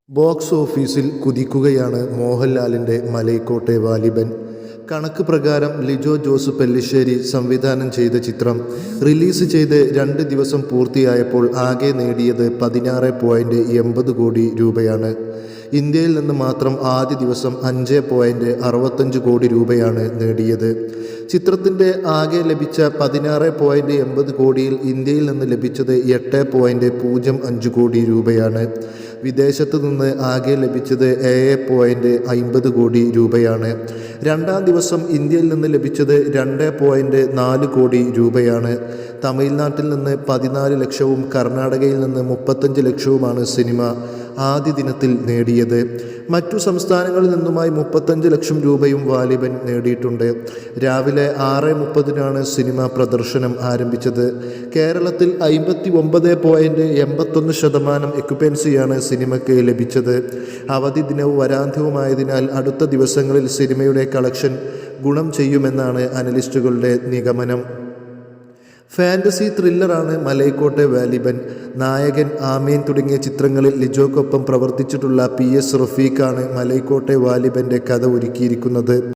Box ഓഫീസിൽ കുതിക്കുകയാണ് മോഹൻലാലിൻ്റെ മലൈക്കോട്ടെ വാലിബൻ. കണക്ക് പ്രകാരം ലിജോ ജോസ് പെല്ലിശ്ശേരി സംവിധാനം ചെയ്ത ചിത്രം റിലീസ് ചെയ്ത് 2 ദിവസം പൂർത്തിയായപ്പോൾ ആകെ നേടിയത് 16.80 കോടി രൂപയാണ്. ഇന്ത്യയിൽ നിന്ന് മാത്രം ആദ്യ ദിവസം 5.65 കോടി രൂപയാണ് നേടിയത്. ചിത്രത്തിൻ്റെ ആകെ ലഭിച്ച 16.80 കോടിയിൽ ഇന്ത്യയിൽ നിന്ന് ലഭിച്ചത് 8.05 കോടി രൂപയാണ്. വിദേശത്തു നിന്ന് ആകെ ലഭിച്ചത് 7.50 കോടി രൂപയാണ്. രണ്ടാം ദിവസം ഇന്ത്യയിൽ നിന്ന് ലഭിച്ചത് 2.4 കോടി രൂപയാണ്. തമിഴ്നാട്ടിൽ നിന്ന് 14 ലക്ഷവും കർണാടകയിൽ നിന്ന് 35 ലക്ഷവുമാണ് സിനിമ ആദ്യ ദിനത്തിൽ നേടിയത്. മറ്റു സംസ്ഥാനങ്ങളിൽ നിന്നുമായി 35 ലക്ഷം രൂപയും വാലിബൻ നേടിയിട്ടുണ്ട്. രാവിലെ 6:30 സിനിമ പ്രദർശനം ആരംഭിച്ചത്. കേരളത്തിൽ 59.81% എക്യുപ്പൻസിയാണ് സിനിമയ്ക്ക് ലഭിച്ചത്. അവധി ദിനവും വരാന്ത്യവുമായതിനാൽ അടുത്ത ദിവസങ്ങളിൽ സിനിമയുടെ കളക്ഷൻ ഗുണം ചെയ്യുമെന്നാണ് അനലിസ്റ്റുകളുടെ നിഗമനം. ഫാൻറ്റസി ത്രില്ലറാണ് മലൈക്കോട്ടെ വാലിബൻ. നായകൻ, ആമീൻ തുടങ്ങിയ ചിത്രങ്ങളിൽ ലിജോക്കൊപ്പം പ്രവർത്തിച്ചിട്ടുള്ള PS റഫീഖാണ് മലൈക്കോട്ടെ വാലിബൻ്റെ കഥ ഒരുക്കിയിരിക്കുന്നത്.